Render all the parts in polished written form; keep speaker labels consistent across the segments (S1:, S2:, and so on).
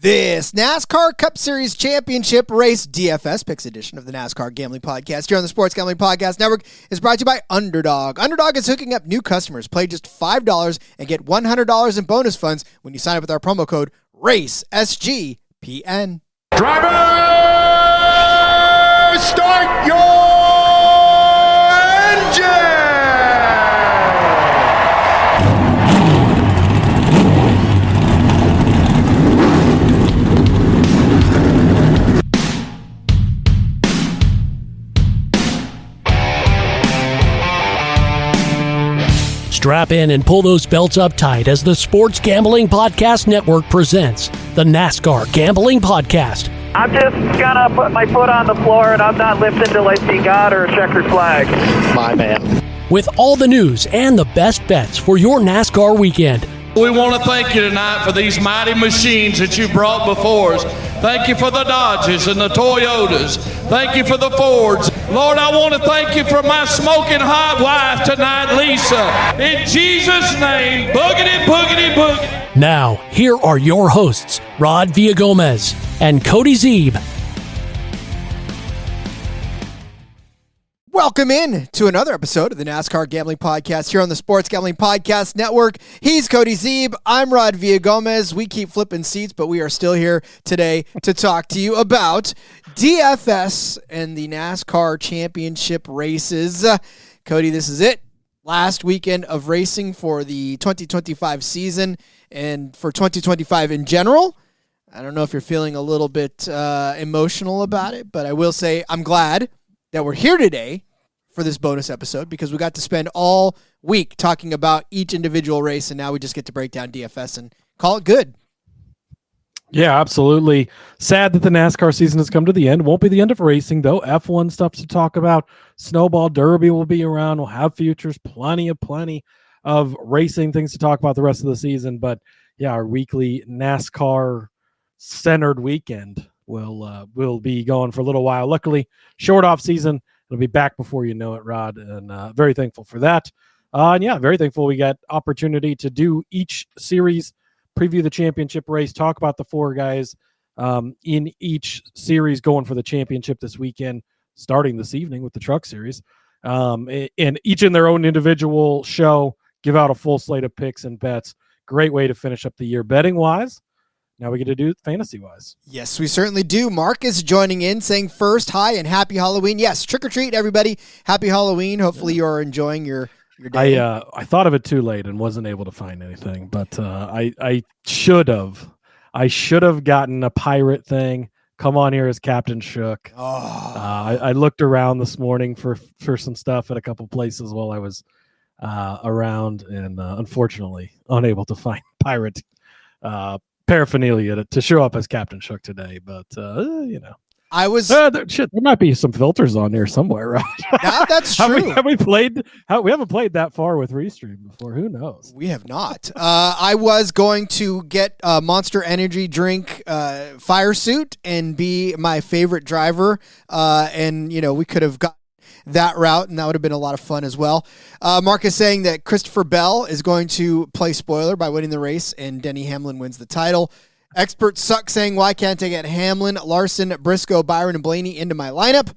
S1: This NASCAR Cup Series Championship Race DFS Picks edition of the NASCAR Gambling Podcast here on the Sports Gambling Podcast Network is brought to you by Underdog. Underdog is hooking up new customers. Play just $5 and get $100 in bonus funds when you sign up with our promo code RACESGPN.
S2: Drivers, start your engine!
S3: Strap in and pull those belts up tight as the Sports Gambling Podcast Network presents the NASCAR Gambling Podcast.
S4: I'm just gonna put my foot on the floor and I'm not lifting till I see God or a checkered flag.
S5: My man.
S3: With all the news and the best bets for your NASCAR weekend.
S6: We want to thank you tonight for these mighty machines that you brought before us. Thank you for the Dodges and the Toyotas. Thank you for the Fords. Lord, I want to thank you for my smoking hot wife tonight, Lisa. In Jesus' name, boogity, boogity, boogity.
S3: Now, here are your hosts, Rod Villagomez and Cody Zeeb.
S1: Welcome in to another episode of the NASCAR Gambling Podcast here on the Sports Gambling Podcast Network. He's Cody Zeeb. I'm Rod Villagomez. We keep flipping seats, but we are still here today to talk to you about DFS and the NASCAR Championship races. Cody, this is it. Last weekend of racing for the 2025 season and for 2025 in general. I don't know if you're feeling a little bit emotional about it, but I will say I'm glad that we're here today for this bonus episode because we got to spend all week talking about each individual race, and now we just get to break down DFS and call it good.
S7: Yeah, absolutely. Sad that the NASCAR season has come to the end. Won't be the end of racing, though. F1 stuff to talk about. Snowball Derby will be around. We'll have futures, plenty of racing things to talk about the rest of the season. But yeah, our weekly NASCAR-centered weekend will be going for a little while. Luckily, short off season. It'll be back before you know it, Rod, and very thankful for that. And yeah, very thankful we got opportunity to do each series, preview the championship race, talk about the four guys in each series going for the championship this weekend, starting this evening with the Truck Series, and each in their own individual show, give out a full slate of picks and bets. Great way to finish up the year betting-wise. Now we get to do fantasy-wise.
S1: Yes, we certainly do. Mark is joining in, saying first, hi, and happy Halloween. Yes, trick-or-treat, everybody. Happy Halloween. Hopefully you're enjoying your day.
S7: I thought of it too late and wasn't able to find anything, but I should have. I should have gotten a pirate thing. Come on here as Captain Shook.
S1: Oh.
S7: I looked around this morning for some stuff at a couple places while I was around, and unfortunately unable to find pirate paraphernalia to show up as Captain Shook today, but
S1: I was
S7: there might be some filters on there somewhere, right?
S1: That's true.
S7: We haven't played that far with Restream before. Who knows?
S1: We have not. I was going to get a Monster Energy drink fire suit and be my favorite driver, and we could have got that route, and that would have been a lot of fun as well. Mark is saying that Christopher Bell is going to play spoiler by winning the race, and Denny Hamlin wins the title. Experts suck, saying, why can't I get Hamlin, Larson, Briscoe, Byron, and Blaney into my lineup?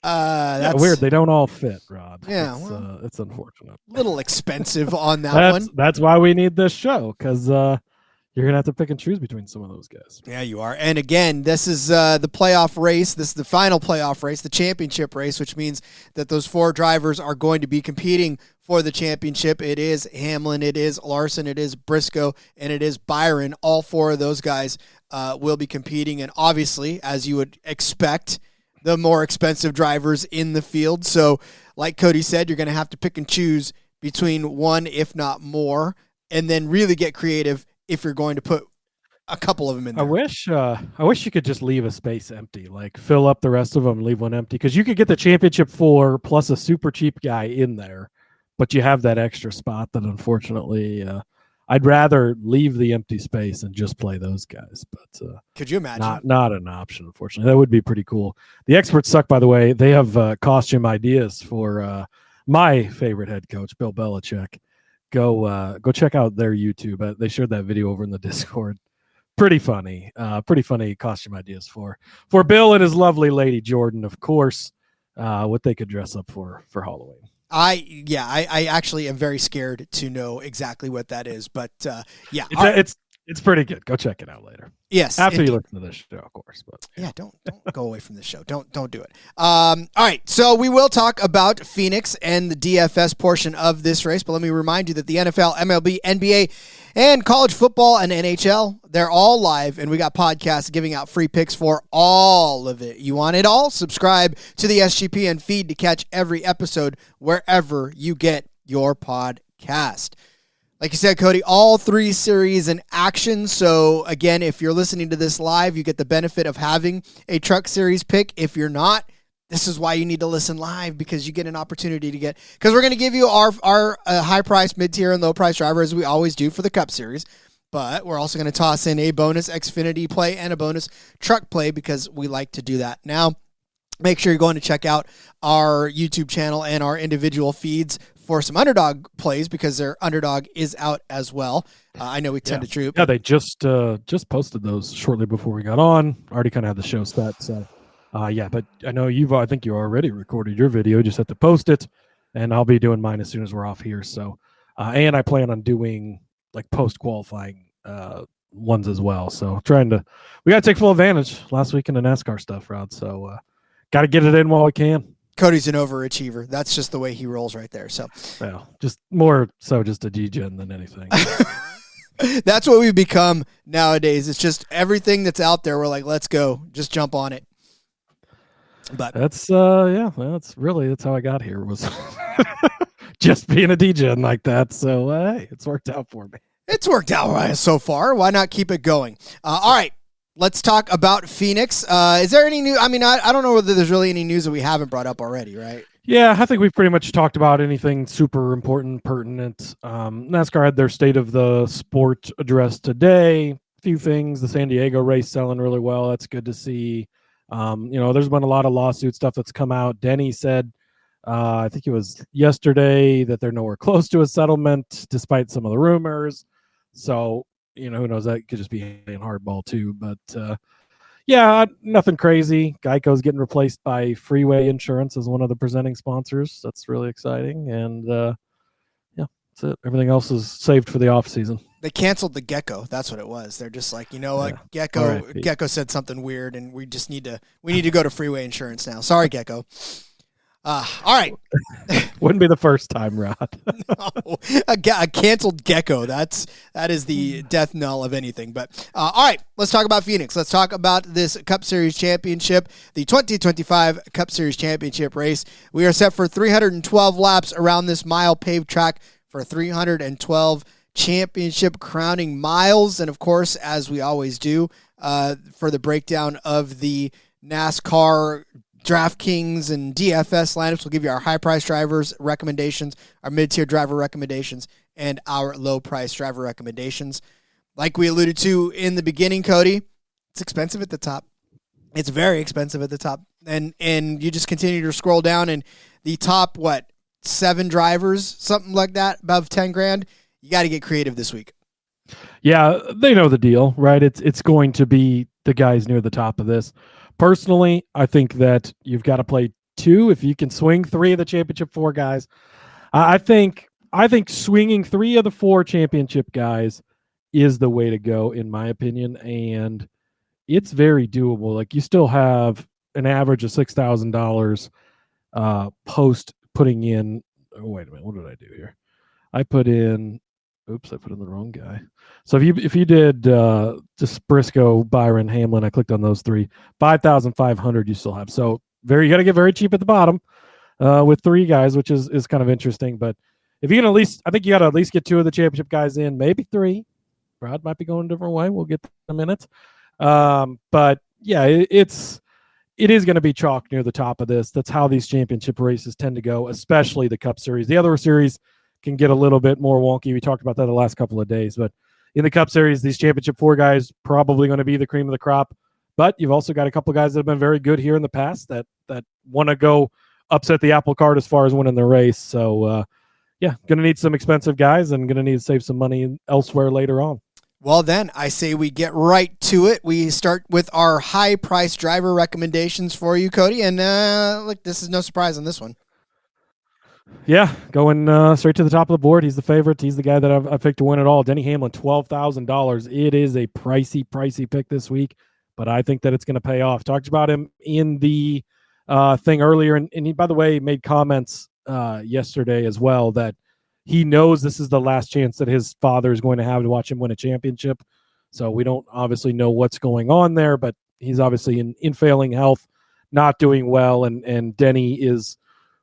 S1: That's
S7: weird. They don't all fit, Rod.
S1: Yeah,
S7: it's unfortunate.
S1: A little expensive on that one.
S7: That's why we need this show, because you're going to have to pick and choose between some of those guys.
S1: Yeah, you are. And again, this is the playoff race. This is the final playoff race, the championship race, which means that those four drivers are going to be competing for the championship. It is Hamlin, it is Larson, it is Briscoe, and it is Byron. All four of those guys will be competing. And obviously, as you would expect, the more expensive drivers in the field. So like Cody said, you're going to have to pick and choose between one, if not more, and then really get creative if you're going to put a couple of them in there.
S7: I wish you could just leave a space empty, like fill up the rest of them, leave one empty, because you could get the championship four plus a super cheap guy in there, but you have that extra spot that unfortunately I'd rather leave the empty space and just play those guys. But
S1: could you imagine?
S7: Not an option, unfortunately. That would be pretty cool. The Experts Suck, by the way. They have costume ideas for my favorite head coach, Bill Belichick. Go check out their YouTube. They shared that video over in the Discord. pretty funny. Pretty funny costume ideas for Bill and his lovely lady Jordan, of course. What they could dress up for Halloween.
S1: I actually am very scared to know exactly what that is, but
S7: it's pretty good. Go check it out later.
S1: Yes,
S7: after
S1: indeed.
S7: you listen to this show, of course. But
S1: yeah, don't go away from the show. Don't do it. All right, so we will talk about Phoenix and the DFS portion of this race, but let me remind you that the NFL, MLB, NBA, and college football and NHL, they're all live, and we got podcasts giving out free picks for all of it. You want it all? Subscribe to the SGPN feed to catch every episode wherever you get your podcast. Like you said, Cody, all 3 series in action. So, again, if you're listening to this live, you get the benefit of having a Truck Series pick. If you're not, this is why you need to listen live, because you get an opportunity to get – because we're going to give you our high-price, mid-tier, and low-price driver, as we always do for the Cup Series. But we're also going to toss in a bonus Xfinity play and a bonus truck play, because we like to do that. Now, make sure you're going to check out our YouTube channel and our individual feeds for some underdog plays, because their underdog is out as well. I know we tend to troop.
S7: Yeah, they just posted those shortly before we got on. Already kind of had the show set. So, but I know I think you already recorded your video. You just have to post it, and I'll be doing mine as soon as we're off here. So, and I plan on doing like post qualifying ones as well. So we got to take full advantage last week in the NASCAR stuff, Rod. So, got to get it in while we can.
S1: Cody's an overachiever. That's just the way he rolls right there. So,
S7: well, just more so just a G-Gen than anything.
S1: That's what we've become nowadays. It's just everything that's out there. We're like, let's go, just jump on it. But
S7: that's that's how I got here, was just being a DJ like that. So hey, it's worked out for me.
S1: It's worked out right so far. Why not keep it going? All right. Let's talk about Phoenix. Is there any new? I mean, I don't know whether there's really any news that we haven't brought up already, right?
S7: Yeah, I think we've pretty much talked about anything super important, pertinent. NASCAR had their state of the sport address today. A few things. The San Diego race selling really well. That's good to see. There's been a lot of lawsuit stuff that's come out. Denny said, I think it was yesterday, that they're nowhere close to a settlement, despite some of the rumors. So, who knows? That could just be in hardball too. But nothing crazy. Geico's getting replaced by Freeway Insurance as one of the presenting sponsors. That's really exciting. And that's it. Everything else is saved for the off season.
S1: They canceled the Gecko. That's what it was. They're just like, what? Gecko said something weird, and we need to go to Freeway Insurance now. Sorry, Gecko. All right.
S7: Wouldn't be the first time, Rod.
S1: No, a canceled Gecko. That is the death knell of anything. But all right, let's talk about Phoenix. Let's talk about this Cup Series Championship, the 2025 Cup Series Championship race. We are set for 312 laps around this mile paved track for 312 championship crowning miles. And of course, as we always do, for the breakdown of the NASCAR DraftKings and DFS lineups, we'll give you our high-price drivers recommendations, our mid-tier driver recommendations, and our low-price driver recommendations. Like we alluded to in the beginning, Cody, it's expensive at the top. It's very expensive at the top. And you just continue to scroll down, and the top, 7 drivers, something like that, above 10 grand, you got to get creative this week.
S7: Yeah, they know the deal, right? It's going to be the guys near the top of this. Personally, I think that you've got to play 2. If you can swing 3 of the championship 4 guys, I think swinging 3 of the 4 championship guys is the way to go, in my opinion. And it's very doable. Like, you still have an average of $6,000 post putting in. Oh, wait a minute. What did I do here? I put in the wrong guy. So if you did just Briscoe, Byron, Hamlin, I clicked on those 3, 5,500 you still have. So you got to get very cheap at the bottom with 3 guys, which is kind of interesting. But if you can I think you got to at least get 2 of the championship guys in, maybe 3. Brad might be going a different way. We'll get in a minute. But yeah, it is going to be chalk near the top of this. That's how these championship races tend to go, especially the Cup Series. The other series can get a little bit more wonky. We talked about that the last couple of days, but in the Cup Series, these championship 4 guys probably going to be the cream of the crop. But you've also got a couple of guys that have been very good here in the past that want to go upset the apple cart as far as winning the race. So, going to need some expensive guys and going to need to save some money elsewhere later on.
S1: Well, then, I say we get right to it. We start with our high-price driver recommendations for you, Cody. And look, this is no surprise on this one.
S7: Yeah, going straight to the top of the board. He's the favorite. He's the guy that I've picked to win it all. Denny Hamlin, $12,000. It is a pricey pick this week, but I think that it's going to pay off. Talked about him in the thing earlier, and he, by the way, made comments yesterday as well that he knows this is the last chance that his father is going to have to watch him win a championship. So we don't obviously know what's going on there, but he's obviously in failing health, not doing well, and Denny is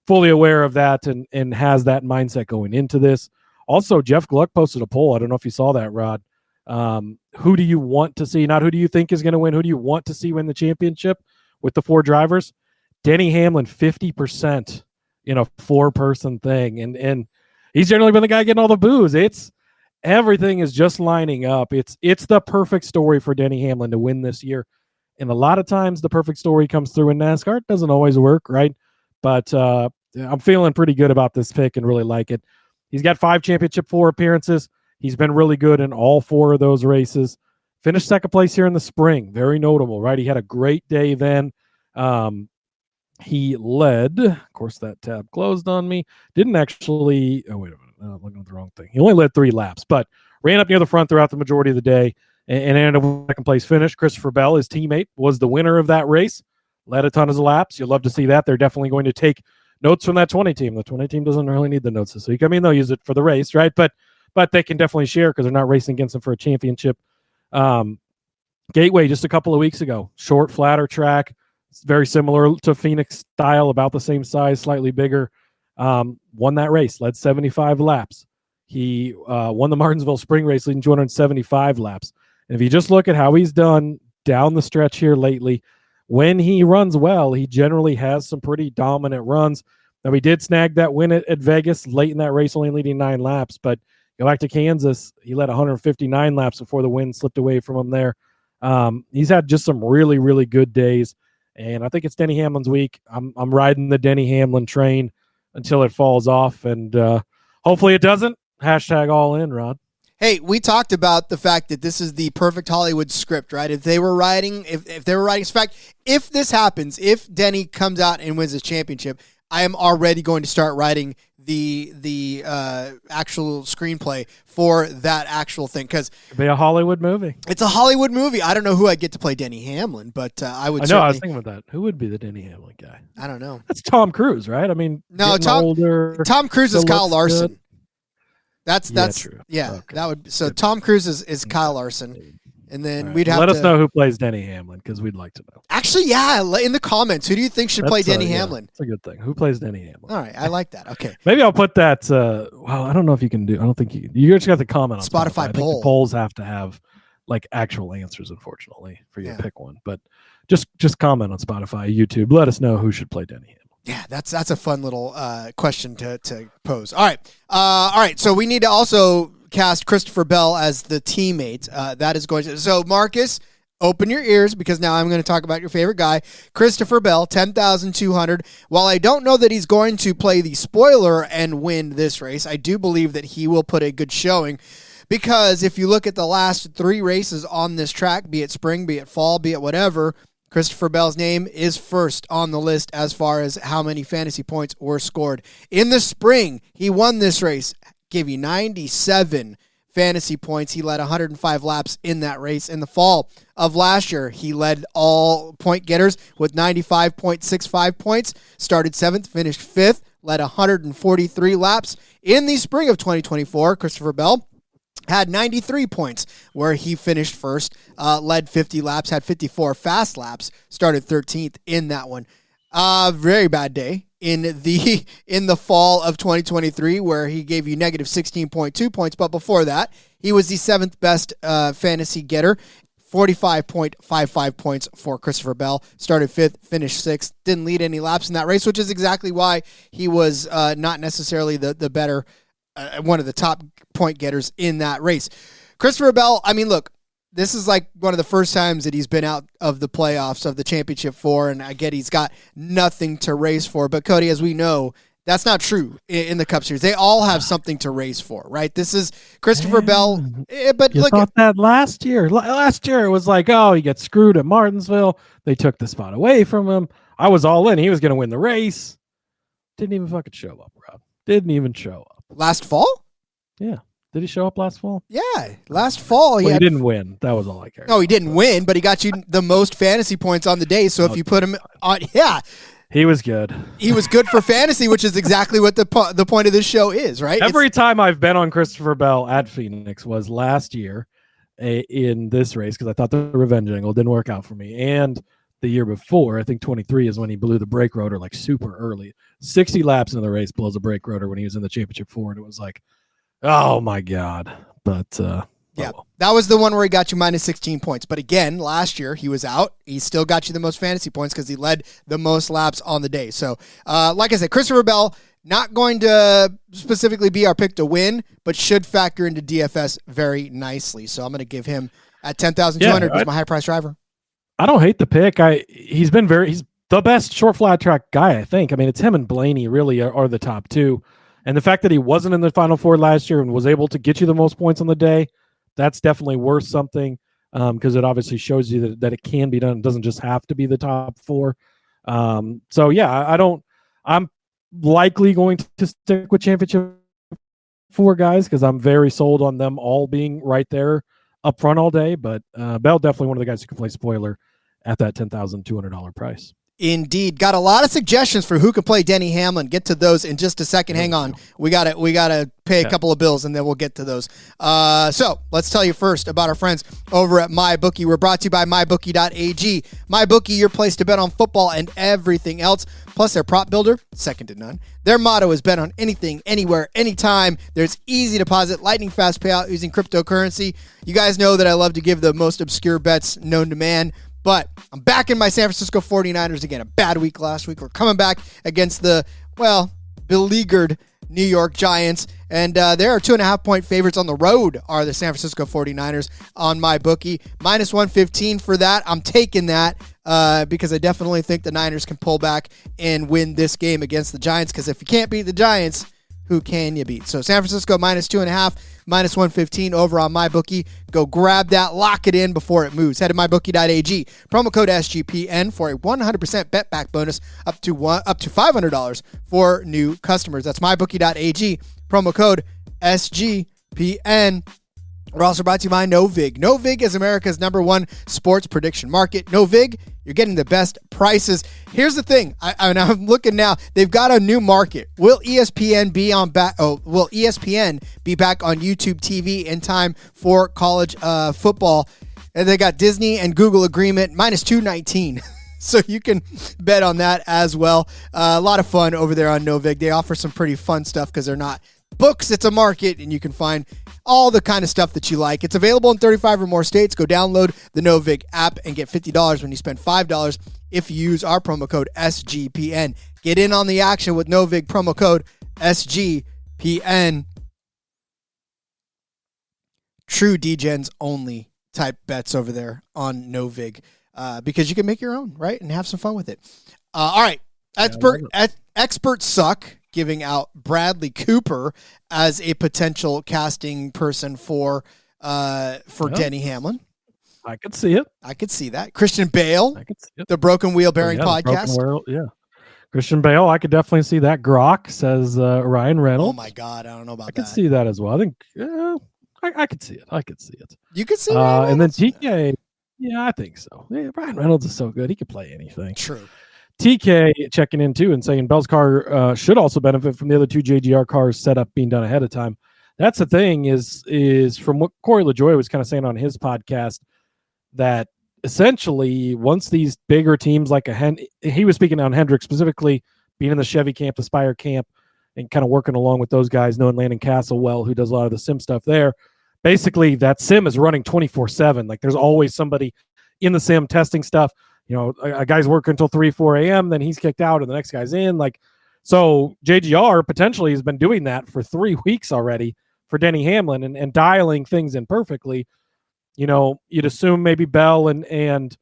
S7: fully aware of that and has that mindset going into this. Also, Jeff Gluck posted a poll. I don't know if you saw that, Rod. Who do you want to see? Not who do you think is going to win. Who do you want to see win the championship with the 4 drivers? Denny Hamlin, 50% in a 4-person thing. And he's generally been the guy getting all the boos. Everything is just lining up. It's the perfect story for Denny Hamlin to win this year. And a lot of times the perfect story comes through in NASCAR. It doesn't always work, right? But I'm feeling pretty good about this pick and really like it. He's got 5 Championship 4 appearances. He's been really good in all 4 of those races. Finished second place here in the spring. Very notable, right? He had a great day then. He led, of course, that tab closed on me. Didn't actually, oh, wait a minute. I'm looking at the wrong thing. He only led 3 laps, but ran up near the front throughout the majority of the day and ended up with second place finish. Christopher Bell, his teammate, was the winner of that race. Led a ton of laps. You'll love to see that. They're definitely going to take notes from that 20 team. The 20 team doesn't really need the notes this week. I mean, they'll use it for the race, right? But they can definitely share because they're not racing against them for a championship. Gateway just a couple of weeks ago. Short, flatter track. It's very similar to Phoenix style, about the same size, slightly bigger. Won that race, led 75 laps. He won the Martinsville Spring Race, leading 275 laps. And if you just look at how he's done down the stretch here lately, when he runs well, he generally has some pretty dominant runs. Now, he did snag that win at Vegas late in that race, only leading 9 laps. But go back to Kansas, he led 159 laps before the win slipped away from him there. He's had just some really, really good days. And I think it's Denny Hamlin's week. I'm riding the Denny Hamlin train until it falls off. And hopefully it doesn't. Hashtag all in, Rod.
S1: Hey, we talked about the fact that this is the perfect Hollywood script, right? If they were writing, in fact, if this happens, if Denny comes out and wins this championship, I am already going to start writing the actual screenplay for that actual thing, because
S7: it'd be a Hollywood movie.
S1: It's a Hollywood movie. I don't know who I'd get to play Denny Hamlin, but I would.
S7: I was thinking about that. Who would be the Denny Hamlin guy?
S1: I don't know.
S7: That's Tom Cruise, right? I mean,
S1: no, Tom Cruise is Kyle Larson. Good. That's
S7: true.
S1: Yeah,
S7: okay.
S1: That would. So Tom Cruise is Kyle Larson, and then we'd have
S7: let
S1: to
S7: us know who plays Denny Hamlin, because we'd like to know.
S1: Actually, yeah, in the comments, who do you think should play Denny Hamlin?
S7: That's a good thing. Who plays Denny Hamlin?
S1: All right, I like that. Okay,
S7: maybe I'll put that. Well, I don't know if you can do. I don't think you just got to comment on
S1: Spotify
S7: I think
S1: poll.
S7: the polls have to have like actual answers, unfortunately, for you to pick one. But just comment on Spotify, YouTube. Let us know who should play Denny Hamlin.
S1: Yeah, that's a fun little question to pose. All right. So we need to also cast Christopher Bell as the teammate. That is going to. So Marcus, open your ears, because now I'm going to talk about your favorite guy, Christopher Bell, 10,200. While I don't know that he's going to play the spoiler and win this race, I do believe that he will put a good showing. Because if you look at the last 3 races on this track, be it spring, be it fall, be it whatever, Christopher Bell's name is first on the list as far as how many fantasy points were scored. In the spring, he won this race, gave you 97 fantasy points. He led 105 laps in that race. In the fall of last year, he led all point getters with 95.65 points, started 7th, finished 5th, led 143 laps. In the spring of 2024, Christopher Bell had 93 points, where he finished first, led 50 laps, had 54 fast laps, started 13th in that one. Very bad day in the fall of 2023, where he gave you negative 16.2 points. But before that, he was the 7th best fantasy getter, 45.55 points for Christopher Bell. Started 5th, finished 6th, didn't lead any laps in that race, which is exactly why he was not necessarily the better one of the top point getters in that race. Christopher Bell, I mean, look, this is like one of the first times that he's been out of the playoffs of the championship 4, and I get he's got nothing to race for. But Cody, as we know, That's not true in the Cup Series. They all have something to race for, right? This is Christopher Bell. But
S7: you
S1: look,
S7: thought that last year. Last year it was like, oh, he gets screwed at Martinsville. They took the spot away from him. I was all in. He was going to win the race. Didn't even fucking show up, Rob. Didn't even show up.
S1: last fall?
S7: Yeah. Did he show up last fall?
S1: Yeah, last fall.
S7: He didn't win. That was all I cared.
S1: No, he didn't win, but he got you the most fantasy points on the day. So if you put him on,
S7: he was good.
S1: He was good for fantasy, which is exactly what the point of this show is, right?
S7: Every time I've been on Christopher Bell at Phoenix was last year in this race because I thought the revenge angle didn't work out for me. And the year before, I think 23 is when he blew the brake rotor like super early. 60 laps into the race, blows a brake rotor when he was in the championship 4. And it was like, oh my God. But
S1: yeah, that was the one where he got you minus 16 points. But again, last year he was out. He still got you the most fantasy points because he led the most laps on the day. So, like I said, Christopher Bell, not going to specifically be our pick to win, but should factor into DFS very nicely. So I'm going to give him at 10,200 as my high price driver.
S7: I don't hate the pick. He's the best short flat track guy, I think. I mean, it's him and Blaney really are the top two. And the fact that he wasn't in the Final Four last year and was able to get you the most points on the day, that's definitely worth something because it obviously shows you that it can be done. It doesn't just have to be the top 4. So, yeah, I'm likely going to stick with championship 4 guys because I'm very sold on them all being right there up front all day. But Bell definitely one of the guys who can play spoiler at that $10,200 price.
S1: Indeed. Got a lot of suggestions for who can play Denny Hamlin. Get to those in just a second. Hang on. We gotta pay a couple of bills, and then we'll get to those. So let's tell you first about our friends over at MyBookie. We're brought to you by MyBookie.ag. MyBookie, your place to bet on football and everything else. Plus, their prop builder, second to none. Their motto is bet on anything, anywhere, anytime. There's easy deposit, lightning fast payout using cryptocurrency. You guys know that I love to give the most obscure bets known to man. But I'm back in my San Francisco 49ers again. A bad week last week. We're coming back against the, beleaguered New York Giants. And there are 2.5-point favorites on the road are the San Francisco 49ers on MyBookie. Minus 115 for that. I'm taking that because I definitely think the Niners can pull back and win this game against the Giants. Because if you can't beat the Giants, who can you beat? So San Francisco minus 2.5, minus 115 over on MyBookie. Go grab that, lock it in before it moves. Head to mybookie.ag. Promo code SGPN for a 100% bet back bonus up to $500 for new customers. That's mybookie.ag. Promo code SGPN. We're also brought to you by NoVig. NoVig is America's #1 sports prediction market. NoVig, you're getting the best prices. Here's the thing. I'm looking now. They've got a new market. Will ESPN be will ESPN be back on YouTube TV in time for college football? And they got Disney and Google agreement minus 219. So you can bet on that as well. A lot of fun over there on NoVig. They offer some pretty fun stuff because they're not books, it's a market, and you can find all the kind of stuff that you like. It's available in 35 or more states. Go download the NoVig app and get $50 when you spend $5 if you use our promo code SGPN. Get in on the action with NoVig promo code SGPN. True DGens only type bets over there on NoVig because you can make your own, right, and have some fun with it. All right, experts suck. Giving out Bradley Cooper as a potential casting person for Denny Hamlin.
S7: I could see it.
S1: I could see that. Christian Bale,
S7: I could see it.
S1: The Broken Wheel Bearing podcast.
S7: Christian Bale, I could definitely see that. Grok, says Ryan Reynolds.
S1: Oh my God, I don't know about that.
S7: I could see that as well. I think I could see it. I could see it.
S1: You could see it.
S7: And then TK, yeah, I think so. Yeah, Ryan Reynolds is so good. He could play anything.
S1: True.
S7: TK checking in too and saying Bell's car should also benefit from the other 2 JGR cars set up being done ahead of time. That's the thing is from what Corey LaJoie was kind of saying on his podcast that essentially once these bigger teams like he was speaking on Hendrick specifically being in the Chevy camp, the Spire camp, and kind of working along with those guys, knowing Landon Castle well, who does a lot of the sim stuff there. Basically, that sim is running 24/7. Like there's always somebody in the sim testing stuff. You know, a guy's working until 3, 4 a.m., then he's kicked out and the next guy's in. So JGR potentially has been doing that for 3 weeks already for Denny Hamlin and dialing things in perfectly. You know, you'd assume maybe Bell and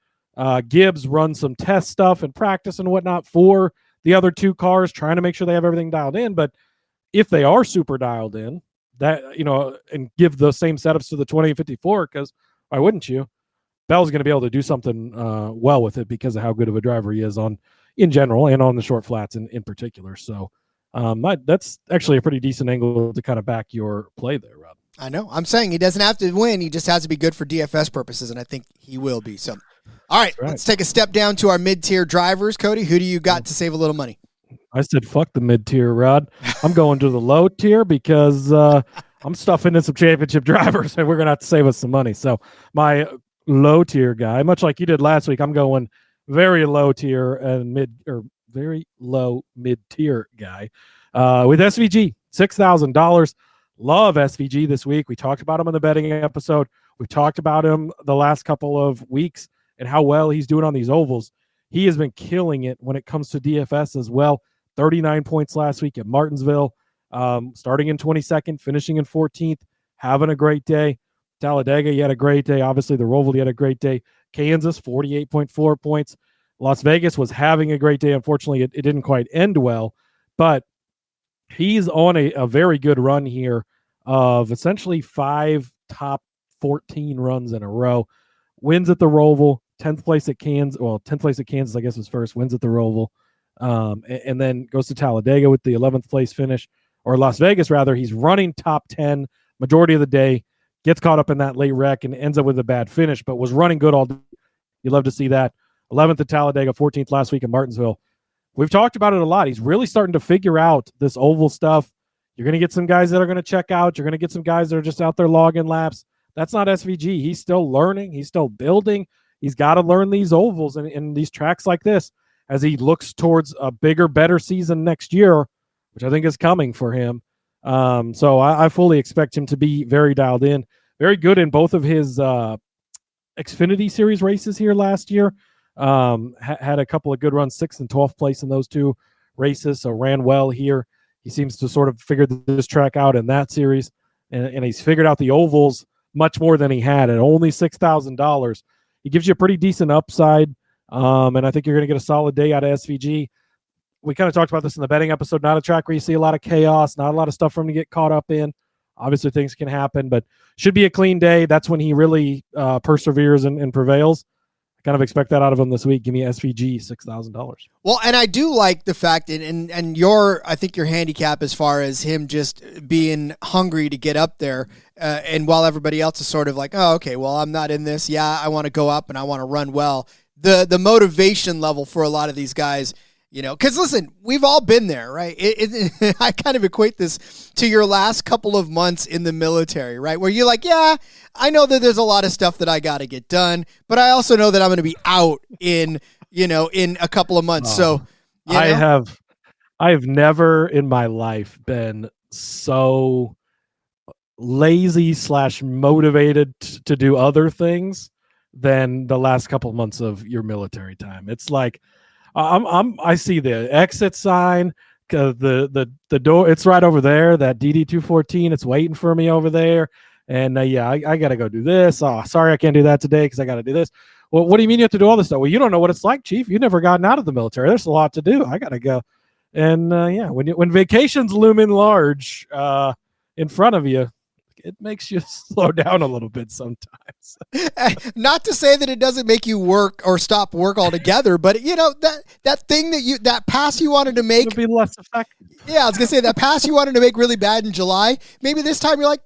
S7: Gibbs run some test stuff and practice and whatnot for the other two cars, trying to make sure they have everything dialed in. But if they are super dialed in, that, and give the same setups to the 20 and 54, because why wouldn't you? Bell's going to be able to do something well with it because of how good of a driver he is in general and on the short flats in particular. So that's actually a pretty decent angle to kind of back your play there, Rob.
S1: I know. I'm saying he doesn't have to win. He just has to be good for DFS purposes, and I think he will be. So, all right, let's take a step down to our mid-tier drivers. Cody, who do you got to save a little money?
S7: I said, fuck the mid-tier, Rod. I'm going to the low tier because I'm stuffing in some championship drivers, and we're going to have to save us some money. So my low-tier guy, much like you did last week, I'm going very low tier and very low mid-tier guy with SVG, $6,000. Love SVG this week. We talked about him in the betting episode. We've talked about him the last couple of weeks and how well he's doing on these ovals. He has been killing it when it comes to DFS as well. 39 points last week at Martinsville, starting in 22nd, finishing in 14th, having a great day. Talladega, he had a great day. Obviously, the Roval, he had a great day. Kansas, 48.4 points. Las Vegas was having a great day. Unfortunately, it didn't quite end well, but he's on a very good run here of essentially 5 top 14 runs in a row. Wins at the Roval, 10th place at Kansas. Well, 10th place at Kansas, I guess, was first. Wins at the Roval. And then goes to Talladega with the 11th place finish, or Las Vegas, rather. He's running top 10 majority of the day, gets caught up in that late wreck and ends up with a bad finish, but was running good all day. You love to see that. 11th at Talladega, 14th last week at Martinsville. We've talked about it a lot. He's really starting to figure out this oval stuff. You're going to get some guys that are going to check out. You're going to get some guys that are just out there logging laps. That's not SVG. He's still learning. He's still building. He's got to learn these ovals and these tracks like this as he looks towards a bigger, better season next year, which I think is coming for him. So I fully expect him to be very dialed in. Very good in both of his Xfinity Series races here last year. Had a couple of good runs, 6th and 12th place in those two races, so ran well here. He seems to sort of figure this track out in that series, and he's figured out the ovals much more than he had at only $6,000. He gives you a pretty decent upside, and I think you're going to get a solid day out of SVG. We kind of talked about this in the betting episode. Not a track where you see a lot of chaos, not a lot of stuff for him to get caught up in. Obviously, things can happen, but should be a clean day. That's when he really perseveres and prevails. I kind of expect that out of him this week. Give me SVG, $6,000.
S1: Well, and I do like the fact, and I think your handicap as far as him just being hungry to get up there, and while everybody else is sort of like, oh, okay, well, I'm not in this. Yeah, I want to go up and I want to run well. The motivation level for a lot of these guys, because listen, we've all been there, right? I kind of equate this to your last couple of months in the military, right? Where you're like, yeah, I know that there's a lot of stuff that I got to get done, but I also know that I'm going to be out in a couple of months. So
S7: I have never in my life been so lazy / motivated to do other things than the last couple of months of your military time. It's like, I see the exit sign, the door. It's right over there. That DD214. It's waiting for me over there. And I got to go do this. Oh, sorry, I can't do that today because I got to do this. Well, what do you mean you have to do all this stuff? Well, you don't know what it's like, Chief. You've never gotten out of the military. There's a lot to do. I got to go. And when vacations loom in large in front of you, it makes you slow down a little bit sometimes.
S1: Not to say that it doesn't make you work or stop work altogether, but that thing that pass you wanted to make,
S7: it'll be less effective.
S1: Yeah, I was gonna say that pass you wanted to make really bad in July. Maybe this time you're like,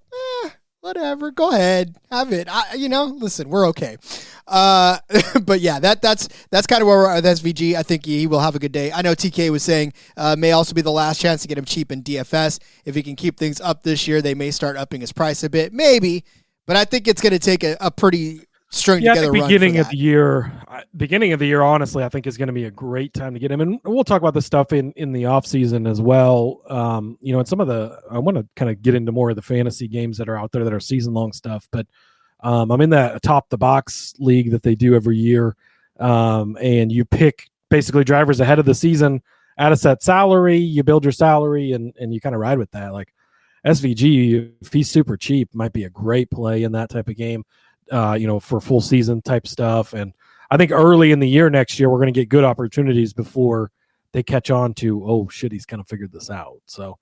S1: whatever, go ahead, have it. Listen, we're okay. But yeah, that's kind of where we're at with SVG. I think he will have a good day. I know TK was saying may also be the last chance to get him cheap in DFS. If he can keep things up this year, they may start upping his price a bit, maybe. But I think it's going to take a pretty strung together run. Beginning of the
S7: year, honestly, I think is going to be a great time to get him. And we'll talk about this stuff in the off season as well. And some of I want to kind of get into more of the fantasy games that are out there that are season long stuff, but I'm in that top the box league that they do every year. And you pick basically drivers ahead of the season at a set salary, you build your salary and you kind of ride with that. Like SVG, if he's super cheap, might be a great play in that type of game, for full season type stuff. And I think early in the year next year, we're going to get good opportunities before they catch on to, oh shit, he's kind of figured this out. So,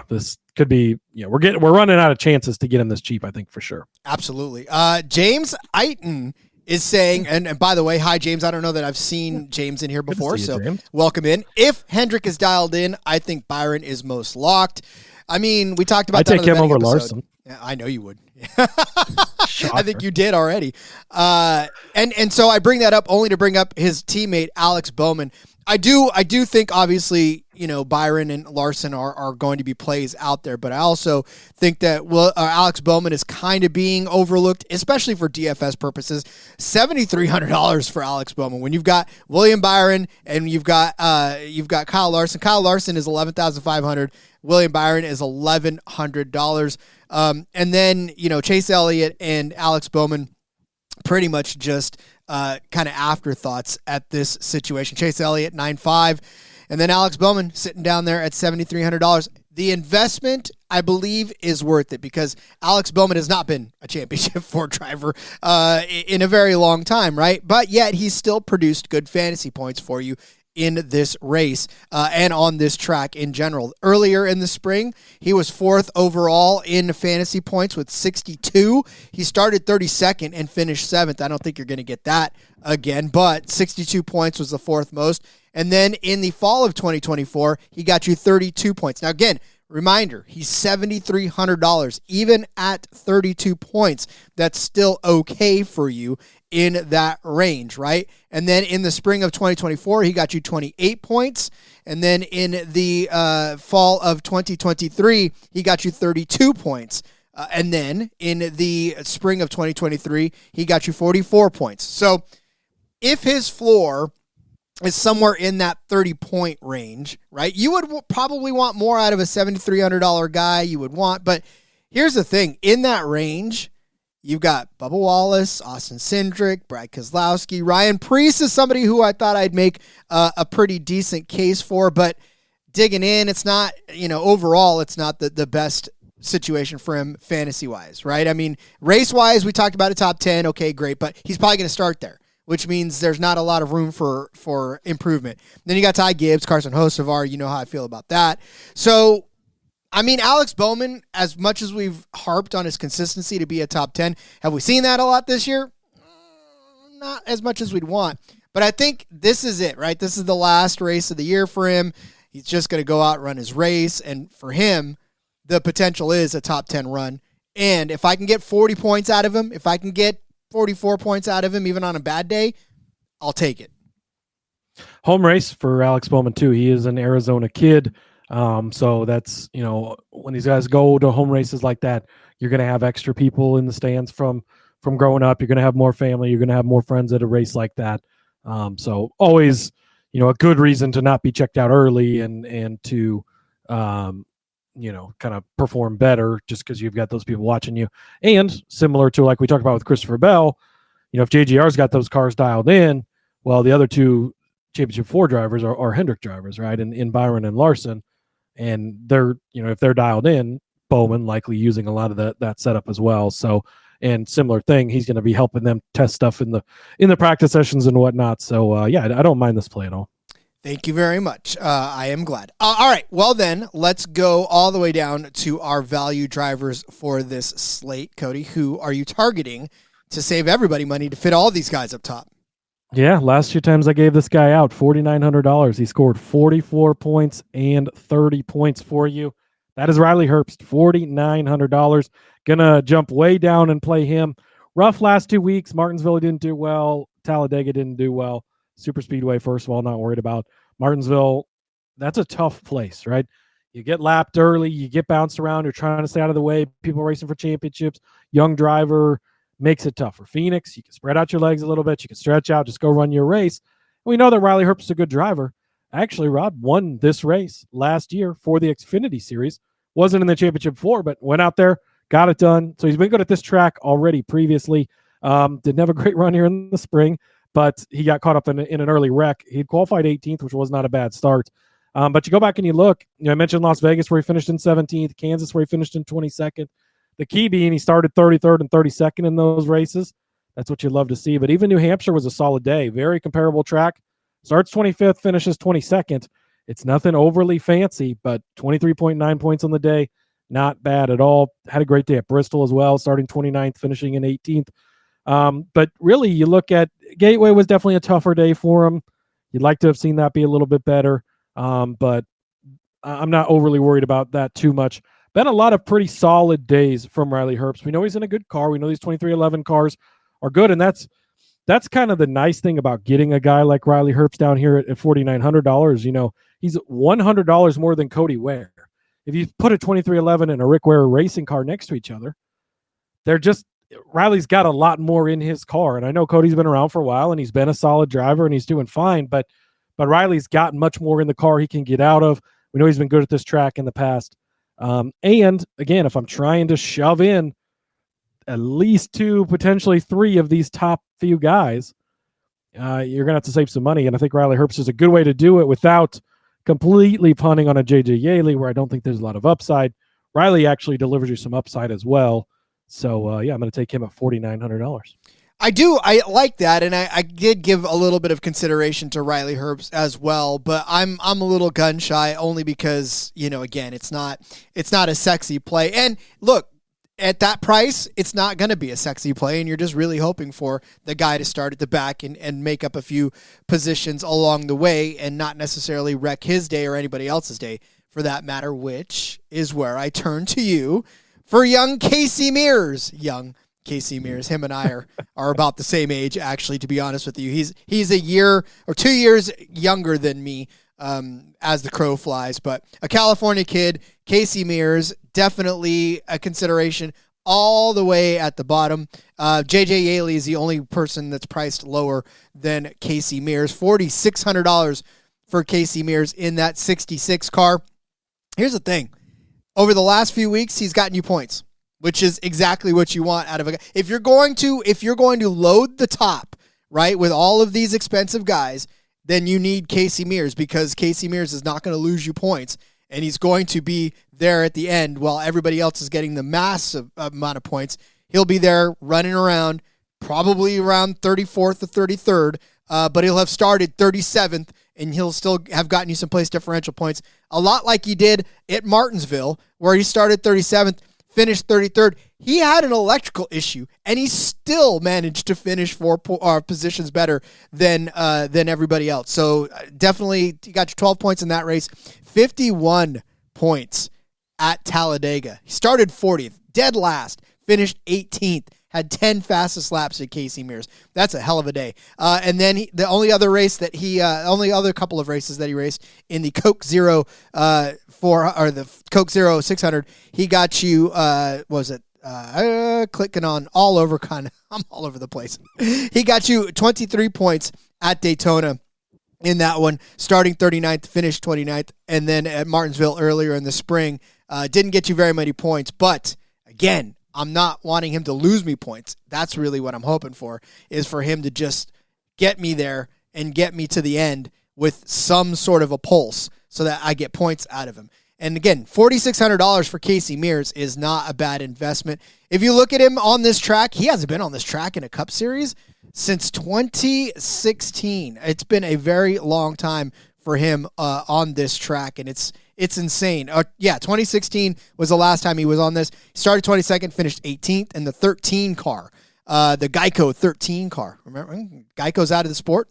S7: this could be, we're running out of chances to get him this cheap, I think, for sure.
S1: Absolutely. James Eiton is saying, and by the way, hi, James. I don't know that I've seen James in here before, so
S7: James.
S1: Welcome in. If Hendrick is dialed in, I think Byron is most locked. I mean, we talked about
S7: I'd
S1: that
S7: take
S1: on the
S7: him over
S1: episode.
S7: Larson.
S1: Yeah, I know you would. I think you did already. And so I bring that up only to bring up his teammate, Alex Bowman. I do think, obviously, Byron and Larson are going to be plays out there, but I also think that Alex Bowman is kind of being overlooked, especially for DFS purposes. $7,300 for Alex Bowman when you've got William Byron and you've got Kyle Larson. Kyle Larson is $11,500. William Byron is $1,100. And then Chase Elliott and Alex Bowman, pretty much just kind of afterthoughts at this situation. Chase Elliott, 9.5, and then Alex Bowman sitting down there at $7,300. The investment, I believe, is worth it because Alex Bowman has not been a championship Ford driver in a very long time, right? But yet he's still produced good fantasy points for you in this race and on this track in general. Earlier in the spring, he was 4th overall in fantasy points with 62. He started 32nd and finished 7th. I don't think you're going to get that again, but 62 points was the 4th most. And then in the fall of 2024, he got you 32 points. Now, again, reminder, he's $7,300. Even at 32 points, that's still okay for you in that range, right? And then in the spring of 2024, he got you 28 points. And then in the fall of 2023, he got you 32 points. And then in the spring of 2023, he got you 44 points. So if his floor is somewhere in that 30-point range, right? You would probably want more out of a $7,300 guy. You would want, but here's the thing. In that range, you've got Bubba Wallace, Austin Cindric, Brad Keselowski, Ryan Preece is somebody who I thought I'd make a pretty decent case for, but digging in, it's not, overall, it's not the best situation for him fantasy-wise, right? I mean, race-wise, we talked about a top 10. Okay, great, but he's probably going to start there, which means there's not a lot of room for improvement. Then you got Ty Gibbs, Carson Hocevar. You know how I feel about that. So, I mean, Alex Bowman, as much as we've harped on his consistency to be a top 10, have we seen that a lot this year? Not as much as we'd want. But I think this is it, right? This is the last race of the year for him. He's just going to go out and run his race. And for him, the potential is a top 10 run. And if I can get 40 points out of him, if I can get 44 points out of him, even on a bad day, I'll take it.
S7: Home race for Alex Bowman, too. He is an Arizona kid. So that's, when these guys go to home races like that, you're going to have extra people in the stands from growing up. You're going to have more family. You're going to have more friends at a race like that. So always, a good reason to not be checked out early and to, kind of perform better just because you've got those people watching you. And similar to like we talked about with Christopher Bell, if JGR's got those cars dialed in, well, the other two championship Ford drivers are Hendrick drivers, right? And in Byron and Larson, and they're, if they're dialed in, Bowman likely using a lot of that setup as well. So, and similar thing, he's going to be helping them test stuff in the practice sessions and whatnot. So, I don't mind this play at all.
S1: Thank you very much. I am glad. All right. Well, then, let's go all the way down to our value drivers for this slate. Cody, who are you targeting to save everybody money to fit all these guys up top?
S7: Yeah, last few times I gave this guy out $4,900. He scored 44 points and 30 points for you. That is Riley Herbst, $4,900. Gonna jump way down and play him. Rough last 2 weeks. Martinsville didn't do well. Talladega didn't do well. Super Speedway, first of all, not worried about. Martinsville, that's a tough place, right? You get lapped early, you get bounced around, you're trying to stay out of the way, people racing for championships, young driver, makes it tough. For Phoenix, you can spread out your legs a little bit, you can stretch out, just go run your race. We know that Riley Herbst is a good driver. Actually, Rod won this race last year for the Xfinity Series. Wasn't in the championship 4, but went out there, got it done. So he's been good at this track already previously. Didn't have a great run here in the spring, but he got caught up in an early wreck. He qualified 18th, which was not a bad start. But you go back and you look, I mentioned Las Vegas where he finished in 17th, Kansas where he finished in 22nd. The key being he started 33rd and 32nd in those races. That's what you'd love to see. But even New Hampshire was a solid day. Very comparable track. Starts 25th, finishes 22nd. It's nothing overly fancy, but 23.9 points on the day. Not bad at all. Had a great day at Bristol as well, starting 29th, finishing in 18th. But really, you look at Gateway was definitely a tougher day for him. You'd like to have seen that be a little bit better, but I'm not overly worried about that too much. Been a lot of pretty solid days from Riley Herbst. We know he's in a good car. We know these 2311 cars are good, and that's kind of the nice thing about getting a guy like Riley Herbst down here at $4,900. He's $100 more than Cody Ware. If you put a 2311 and a Rick Ware racing car next to each other, Riley's got a lot more in his car. And I know Cody's been around for a while and he's been a solid driver and he's doing fine, but Riley's got much more in the car he can get out of. We know he's been good at this track in the past. And again, if I'm trying to shove in at least 2, potentially 3 of these top few guys, you're going to have to save some money. And I think Riley Herbst is a good way to do it without completely punting on a JJ Yaley, where I don't think there's a lot of upside. Riley actually delivers you some upside as well. So, I'm going to take him at $4,900.
S1: I do. I like that, and I did give a little bit of consideration to Riley Herbst as well, but I'm a little gun shy only because, again, it's not a sexy play. And look, at that price, it's not going to be a sexy play, and you're just really hoping for the guy to start at the back and make up a few positions along the way and not necessarily wreck his day or anybody else's day for that matter, which is where I turn to you for young Casey Mears. Young Casey Mears. Him and I are about the same age, actually, to be honest with you. He's a year or 2 years younger than me as the crow flies, but a California kid, Casey Mears, definitely a consideration all the way at the bottom. JJ Yaley is the only person that's priced lower than Casey Mears. $4,600 for Casey Mears in that 66 car. Here's the thing. Over the last few weeks, he's gotten you points, which is exactly what you want out of a guy. If you're going to load the top, right, with all of these expensive guys, then you need Casey Mears, because Casey Mears is not going to lose you points, and he's going to be there at the end while everybody else is getting the massive amount of points. He'll be there running around, probably around 34th or 33rd, but he'll have started 37th, and he'll still have gotten you some place differential points, a lot like he did at Martinsville, where he started 37th, finished 33rd. He had an electrical issue, and he still managed to finish 4 positions better than everybody else. So definitely, you got your 12 points in that race, 51 points at Talladega. He started 40th, dead last, finished 18th. Had 10 fastest laps at Casey Mears. That's a hell of a day. And then the only other couple of races that he raced in the Coke Zero the Coke Zero 600, he got you. Clicking on all over kind of. I'm all over the place. He got you 23 points at Daytona in that one, starting 39th, finished 29th, and then at Martinsville earlier in the spring, didn't get you very many points, but again, I'm not wanting him to lose me points. That's really what I'm hoping for, is for him to just get me there and get me to the end with some sort of a pulse so that I get points out of him. And again, $4,600 for Casey Mears is not a bad investment. If you look at him on this track, he hasn't been on this track in a Cup Series since 2016. It's been a very long time for him on this track, and it's insane. 2016 was the last time he was on this. He started 22nd, finished 18th in the 13 car, the Geico 13 car. Remember, Geico's out of the sport.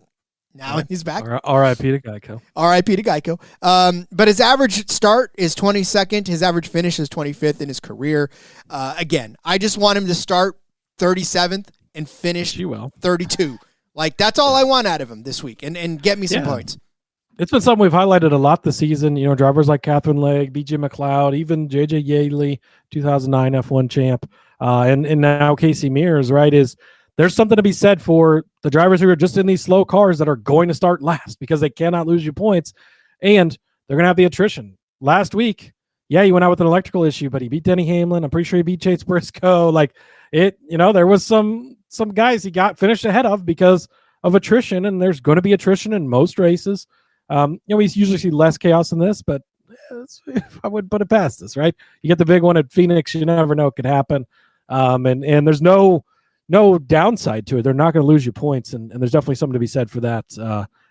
S1: Now he's back.
S7: R.I.P. to Geico.
S1: R.I.P. to Geico. But his average start is 22nd. His average finish is 25th in his career. Again, I just want him to start 37th and finish 32. Like, that's all I want out of him this week, and get me some points.
S7: It's been something we've highlighted a lot this season. Drivers like Catherine Legg, B.J. McLeod, even J.J. Yaley, 2009 F1 champ, and now Casey Mears, right, there's something to be said for the drivers who are just in these slow cars that are going to start last because they cannot lose you points, and they're going to have the attrition. Last week, he went out with an electrical issue, but he beat Denny Hamlin. I'm pretty sure he beat Chase Briscoe. There was some guys he got finished ahead of because of attrition, and there's going to be attrition in most races. We usually see less chaos than this, but I wouldn't put it past this, right? You get the big one at Phoenix, you never know, it could happen. And there's no downside to it. They're not going to lose you points, and there's definitely something to be said for that.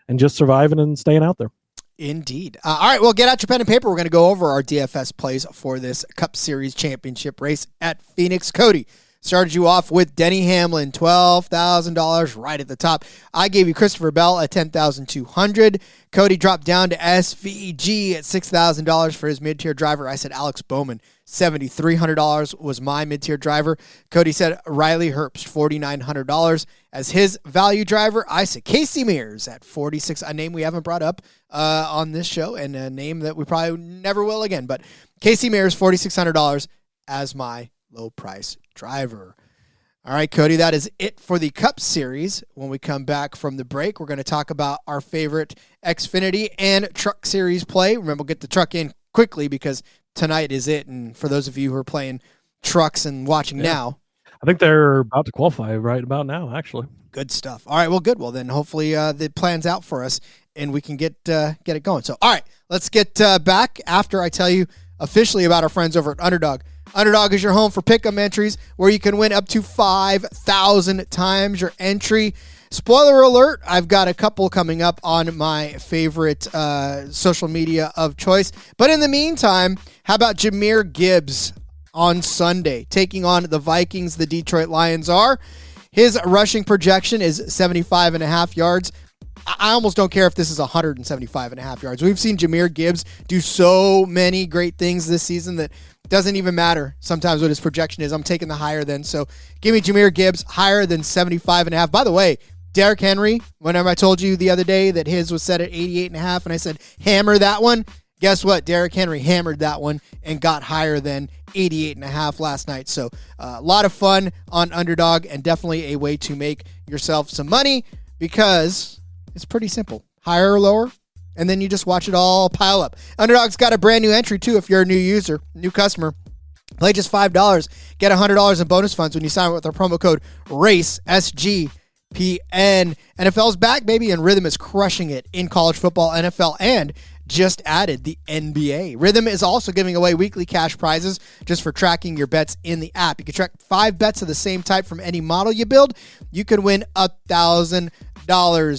S7: and just surviving and staying out there.
S1: Indeed. All right, well, get out your pen and paper. We're going to go over our DFS plays for this Cup Series championship race at Phoenix. Cody started you off with Denny Hamlin, $12,000 right at the top. I gave you Christopher Bell at $10,200. Cody dropped down to SVG at $6,000 for his mid-tier driver. I said Alex Bowman, $7,300 was my mid-tier driver. Cody said Riley Herbst, $4,900 as his value driver. I said Casey Mears at $46,000, a name we haven't brought up on this show, and a name that we probably never will again. But Casey Mears, $4,600 as my low-price driver. All right, Cody, that is it for the Cup Series. When we come back from the break, we're going to talk about our favorite Xfinity and Truck Series play. Remember, we'll get the truck in quickly because tonight is it. And for those of you who are playing trucks and watching now,
S7: I think they're about to qualify right about now, actually.
S1: Good stuff. All right, well, good. Well, then hopefully the plan's out for us and we can get it going. So, all right, let's get back after I tell you officially about our friends over at Underdog. Underdog is your home for pick'em entries where you can win up to 5,000 times your entry. Spoiler alert, I've got a couple coming up on my favorite social media of choice. But in the meantime, how about Jahmyr Gibbs on Sunday taking on the Vikings, the Detroit Lions are. His rushing projection is 75.5 yards. I almost don't care if this is 175.5 yards. We've seen Jahmyr Gibbs do so many great things this season that doesn't even matter sometimes what his projection is. I'm taking the higher then. So give me Jahmyr Gibbs higher than 75.5. By the way, Derrick Henry, whenever I told you the other day that his was set at 88.5 and I said hammer that one, guess what? Derrick Henry hammered that one and got higher than 88.5 last night. So a lot of fun on Underdog and definitely a way to make yourself some money because it's pretty simple. Higher or lower, and then you just watch it all pile up. Underdog's got a brand new entry, too, if you're a new user, new customer. Play just $5. Get $100 in bonus funds when you sign up with our promo code RACE, SGPN. NFL's back, baby, and Rhythm is crushing it in college football, NFL, and just added the NBA. Rhythm is also giving away weekly cash prizes just for tracking your bets in the app. You can track 5 bets of the same type from any model you build. You can win $1,000.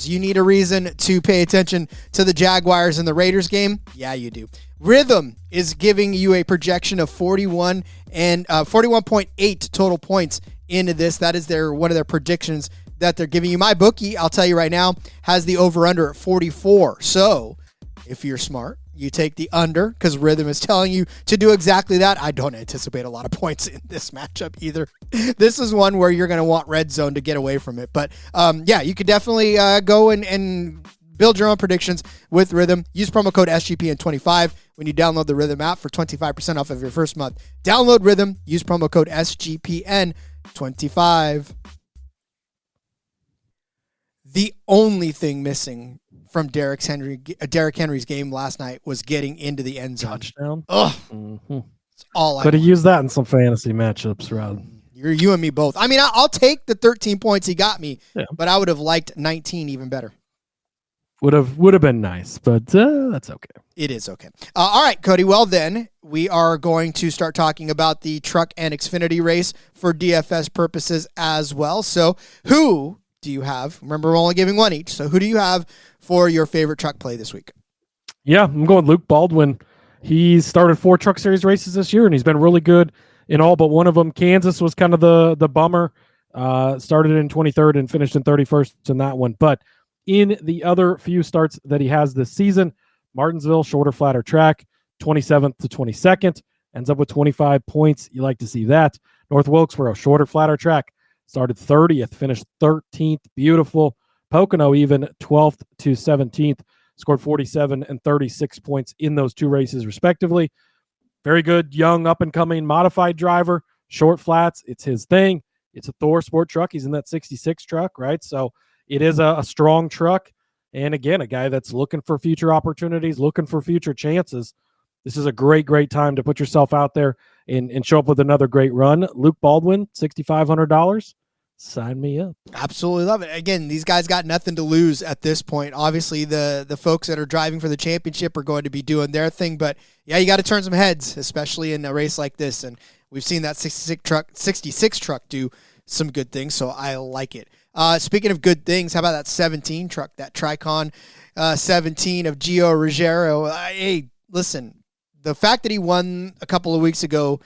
S1: You need a reason to pay attention to the Jaguars and the Raiders game? Yeah, you do. Rhythm is giving you a projection of 41.8 total points into this. That is one of their predictions that they're giving you. My bookie, I'll tell you right now, has the over-under at 44. So if you're smart, you take the under because Rhythm is telling you to do exactly that. I don't anticipate a lot of points in this matchup either. This is one where you're going to want red zone to get away from it. But yeah, you could definitely go and build your own predictions with Rhythm. Use promo code SGPN25 when you download the Rhythm app for 25% off of your first month. Download Rhythm. Use promo code SGPN25. The only thing missing from Derrick Henry's game last night was getting into the end zone.
S7: Touchdown.
S1: Ugh.
S7: Mm-hmm.
S1: All
S7: could have used that in some fantasy matchups, Rod.
S1: You and me both. I mean, I'll take the 13 points he got me, but I would have liked 19 even better.
S7: Would have been nice, but that's okay.
S1: It is okay. All right, Cody. Well, then we are going to start talking about the Truck and Xfinity race for DFS purposes as well. So who do you have? Remember, we're only giving one each. So who do you have for your favorite truck play this week? Yeah,
S7: I'm going Luke Baldwin. He started 4 Truck Series races this year, and he's been really good in all but one of them. Kansas was kind of the bummer. Started in 23rd and finished in 31st in that one. But in the other few starts that he has this season, Martinsville, shorter, flatter track, 27th to 22nd, ends up with 25 points. You like to see that. North Wilkesboro, shorter, flatter track, started 30th, finished 13th. Beautiful. Pocono even 12th to 17th, scored 47 and 36 points in those 2 races respectively. Very good, young, up-and-coming modified driver, short flats. It's his thing. It's a Thor sport truck. He's in that 66 truck, right? So it is a strong truck. And again, a guy that's looking for future opportunities, looking for future chances. This is a great, great time to put yourself out there and show up with another great run. Luke Baldwin, $6,500. Sign me up.
S1: Absolutely love it. Again, these guys got nothing to lose at this point. Obviously, the folks that are driving for the championship are going to be doing their thing. But, yeah, you got to turn some heads, especially in a race like this. And we've seen that 66 truck do some good things, so I like it. Speaking of good things, how about that 17 truck, that Tricon 17 of Gio Ruggiero? Hey, listen, the fact that he won a couple of weeks ago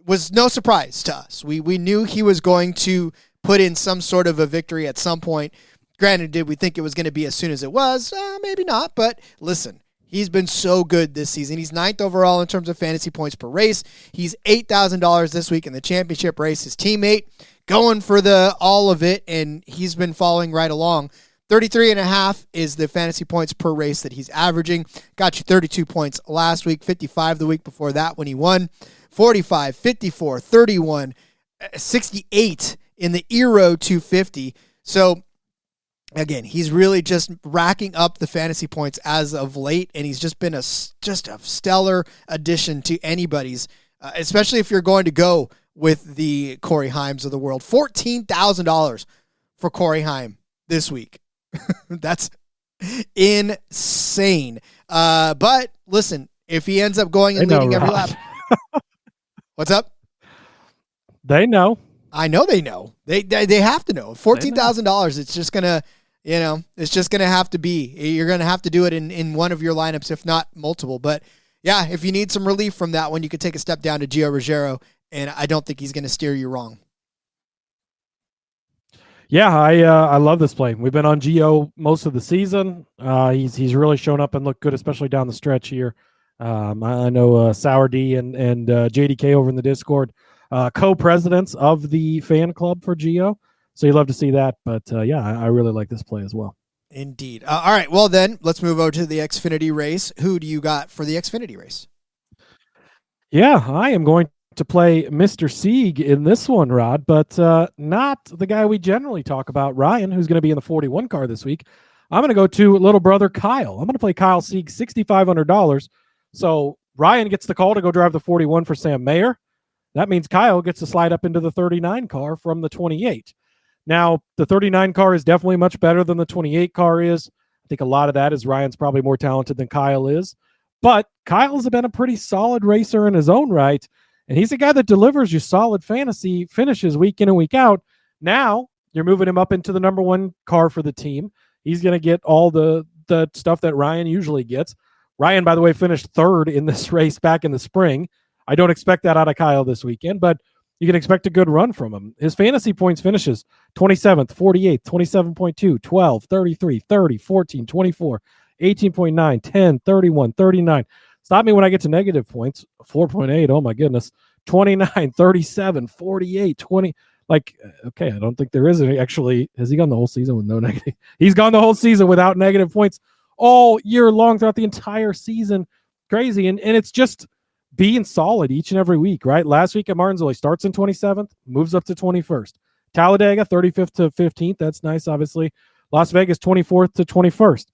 S1: was no surprise to us. We knew he was going to put in some sort of a victory at some point. Granted, did we think it was going to be as soon as it was? Maybe not, but listen, he's been so good this season. He's 9th overall in terms of fantasy points per race. He's $8,000 this week in the championship race. His teammate going for all of it, and he's been following right along. 33.5 is the fantasy points per race that he's averaging. Got you 32 points last week, 55 the week before that when he won, 45, 54, 31, 68 in the Euro 250. So, again, he's really just racking up the fantasy points as of late, and he's just been just a stellar addition to anybody's, especially if you're going to go with the Corey Himes of the world. $14,000 for Corey Heim this week. That's insane. But listen, if he ends up going and leading every lap. What's up?
S7: They know.
S1: I know they know. They have to know. $14,000, it's just going to, it's just going to have to be. You're going to have to do it in one of your lineups, if not multiple. But, yeah, if you need some relief from that one, you could take a step down to Gio Ruggiero, and I don't think he's going to steer you wrong.
S7: Yeah, I love this play. We've been on Gio most of the season. He's really shown up and looked good, especially down the stretch here. I know Sour D and JDK over in the Discord, co-presidents of the fan club for Gio. So you love to see that. But, yeah, I really like this play as well.
S1: Indeed. All right, well then, let's move over to the Xfinity race. Who do you got for the Xfinity race?
S7: Yeah, I am going to play Mr. Sieg in this one, Rod, but not the guy we generally talk about, Ryan, who's going to be in the 41 car this week. I'm going to go to little brother Kyle. I'm going to play Kyle Sieg, $6,500. So Ryan gets the call to go drive the 41 for Sam Mayer. That means Kyle gets to slide up into the 39 car from the 28. Now, the 39 car is definitely much better than the 28 car is. I think a lot of that is Ryan's probably more talented than Kyle is. But Kyle's been a pretty solid racer in his own right. And he's a guy that delivers you solid fantasy finishes week in and week out. Now you're moving him up into the number one car for the team. He's going to get all the stuff that Ryan usually gets. Ryan, by the way, finished third in this race back in the spring. I don't expect that out of Kyle this weekend, but you can expect a good run from him. His fantasy points finishes 27th, 48th, 27.2, 12, 33, 30, 14, 24, 18.9, 10, 31, 39. Stop me when I get to negative points. 4.8. Oh, my goodness. 29, 37, 48, 20. Like, okay, I don't think there is any. Actually, has he gone the whole season with no negative? He's gone the whole season without negative points all year long throughout the entire season. Crazy. And it's just being solid each and every week, right? Last week at Martinsville, he starts in 27th, moves up to 21st. Talladega, 35th to 15th. That's nice, obviously. Las Vegas, 24th to 21st.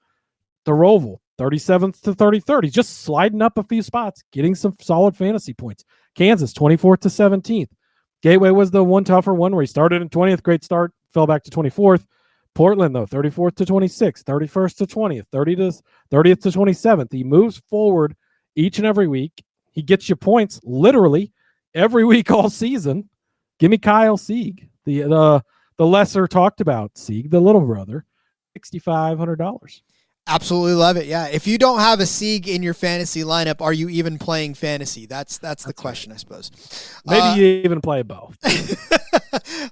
S7: The Roval, 37th to 33rd. He's just sliding up a few spots, getting some solid fantasy points. Kansas, 24th to 17th. Gateway was the one tougher one where he started in 20th, great start, fell back to 24th. Portland, though, 34th to 26th, 31st to 20th, 30th to 27th. He moves forward each and every week. He gets you points literally every week all season. Give me Kyle Sieg, the lesser talked about Sieg, the little brother, $6,500.
S1: Absolutely love it. Yeah. If you don't have a Sieg in your fantasy lineup, are you even playing fantasy? That's the question, right. I suppose.
S7: Maybe you even play both.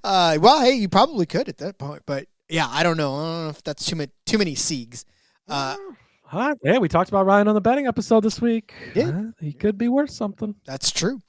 S1: Well, hey, you probably could at that point, but yeah, I don't know if that's too many Siegs.
S7: Yeah, we talked about Ryan on the betting episode this week.
S1: Yeah.
S7: He could be worth something.
S1: That's true.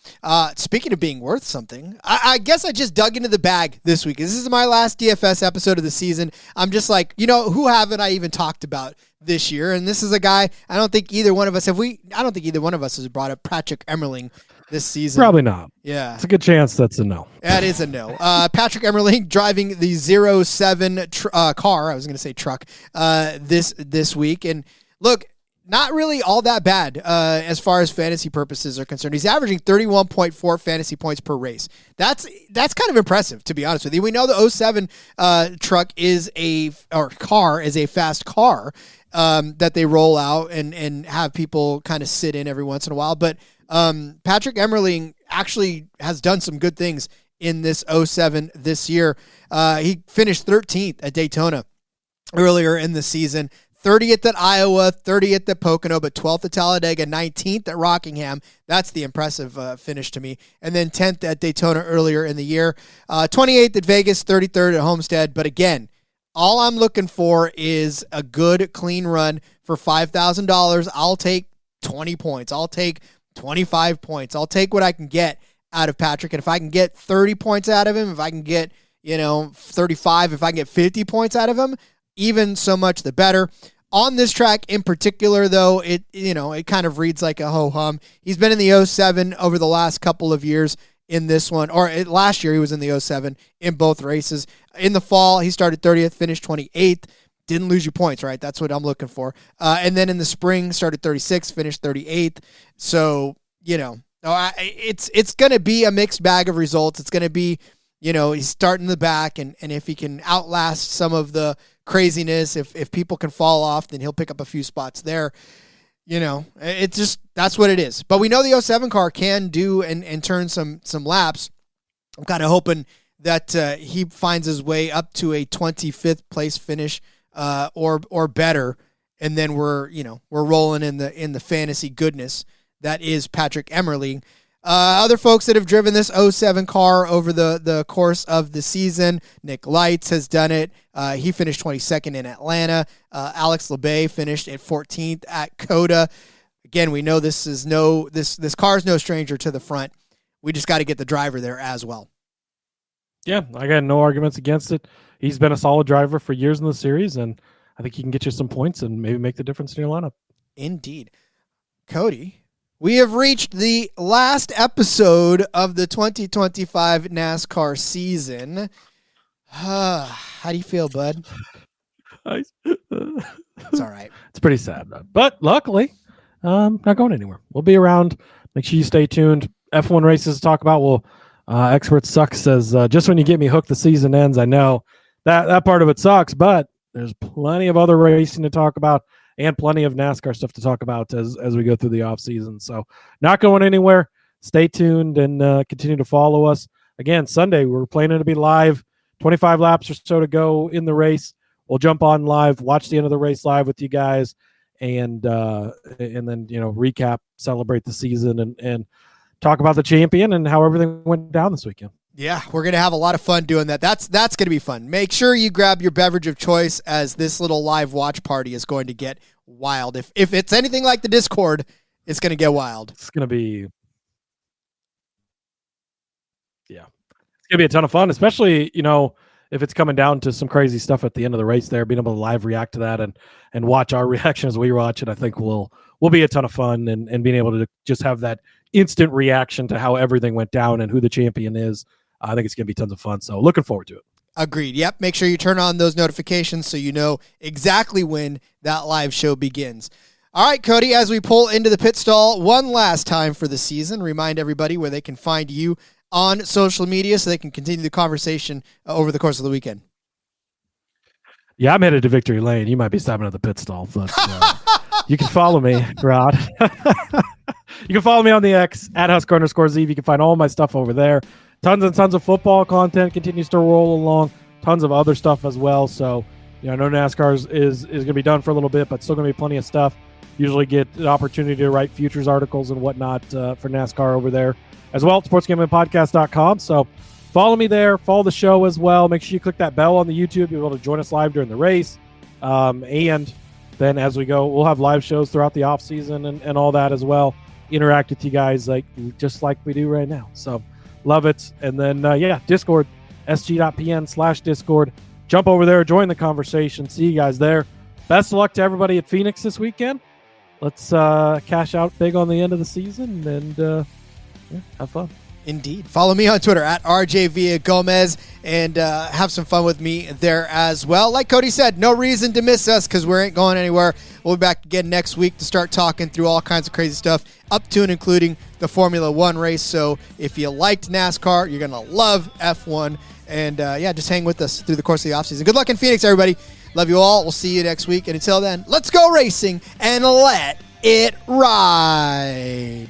S1: Speaking of being worth something, I guess I just dug into the bag this week. This is my last DFS episode of the season. I'm just like, who haven't I even talked about this year? And this is a guy I don't think either one of us has brought up Patrick Emmerling this season.
S7: Probably not.
S1: Yeah.
S7: It's a good chance that's a no.
S1: That is a no. Patrick Emmerling driving the 07 car. I was going to say truck this week. And look, not really all that bad as far as fantasy purposes are concerned. He's averaging 31.4 fantasy points per race. That's kind of impressive, to be honest with you. We know the 07 truck car is a fast car that they roll out and have people kind of sit in every once in a while. But Patrick Emmerling actually has done some good things in this 07 this year. He finished 13th at Daytona earlier in the season. 30th at Iowa, 30th at Pocono, but 12th at Talladega, 19th at Rockingham. That's the impressive finish to me. And then 10th at Daytona earlier in the year. 28th at Vegas, 33rd at Homestead. But again, all I'm looking for is a good, clean run for $5,000. I'll take 20 points. I'll take 25 points. I'll take what I can get out of Patrick. And if I can get 30 points out of him, if I can get, 35, if I can get 50 points out of him, even so much the better. On this track in particular, though, it kind of reads like a ho-hum. He's been in the 07 over the last couple of years in this one, or last year he was in the 07 in both races. In the fall, he started 30th, finished 28th. Didn't lose you points, right? That's what I'm looking for. And then in the spring, started 36th, finished 38th. So, it's going to be a mixed bag of results. It's going to be, he's starting in the back, and if he can outlast some of the craziness, if people can fall off, then he'll pick up a few spots there. It's just, that's what it is. But we know the 07 car can do and turn some laps. I'm kind of hoping that he finds his way up to a 25th place finish or better, and then we're rolling in the fantasy goodness that is Patrick Emerling. Other folks that have driven this 07 car over the course of the season, Nick Lights has done it. He finished 22nd in Atlanta. Alex LeBay finished at 14th at Coda. Again, we know this car is no stranger to the front. We just got to get the driver there as well.
S7: Yeah, I got no arguments against it. He's been a solid driver for years in the series, and I think he can get you some points and maybe make the difference in your lineup.
S1: Indeed. Cody, we have reached the last episode of the 2025 NASCAR season. How do you feel, bud? It's all right.
S7: It's pretty sad, but luckily, not going anywhere. We'll be around. Make sure you stay tuned. F1 races to talk about. Expert Sucks says, just when you get me hooked, the season ends. I know that part of it sucks, but there's plenty of other racing to talk about and plenty of NASCAR stuff to talk about as we go through the off season. So not going anywhere. Stay tuned and continue to follow us. Again, Sunday, we're planning to be live, 25 laps or so to go in the race. We'll jump on live, watch the end of the race live with you guys, and then, recap, celebrate the season and talk about the champion and how everything went down this weekend.
S1: Yeah, we're going to have a lot of fun doing that. That's going to be fun. Make sure you grab your beverage of choice, as this little live watch party is going to get wild. If it's anything like the Discord, it's going to get wild.
S7: It's going to be a ton of fun, especially, if it's coming down to some crazy stuff at the end of the race there, being able to live react to that and watch our reaction as we watch it, I think will be a ton of fun, and being able to just have that instant reaction to how everything went down and who the champion is. I think it's going to be tons of fun. So looking forward to it.
S1: Agreed. Yep. Make sure you turn on those notifications so you know exactly when that live show begins. All right, Cody, as we pull into the pit stall one last time for the season, remind everybody where they can find you on social media so they can continue the conversation over the course of the weekend.
S7: Yeah, I'm headed to Victory Lane. You might be stopping at the pit stall, but you can follow me, Rod. You can follow me on the X at Husker_Zeev. You can find all my stuff over there. Tons and tons of football content continues to roll along. Tons of other stuff as well. So, I know NASCAR is going to be done for a little bit, but still going to be plenty of stuff. Usually get an opportunity to write futures articles and whatnot for NASCAR over there as well at sportsgamblingpodcast.com. So follow me there. Follow the show as well. Make sure you click that bell on the YouTube. You'll be able to join us live during the race. And then as we go, we'll have live shows throughout the off season and all that as well. Interact with you guys just like we do right now. So love it. And then, Discord, sg.pn/Discord. Jump over there, join the conversation. See you guys there. Best of luck to everybody at Phoenix this weekend. Let's cash out big on the end of the season and have fun.
S1: Indeed. Follow me on Twitter at RJ Villagomez and have some fun with me there as well. Like Cody said, no reason to miss us because we ain't going anywhere. We'll be back again next week to start talking through all kinds of crazy stuff, up to and including the Formula One race. So if you liked NASCAR, you're going to love F1. And just hang with us through the course of the offseason. Good luck in Phoenix, everybody. Love you all. We'll see you next week. And until then, let's go racing and let it ride.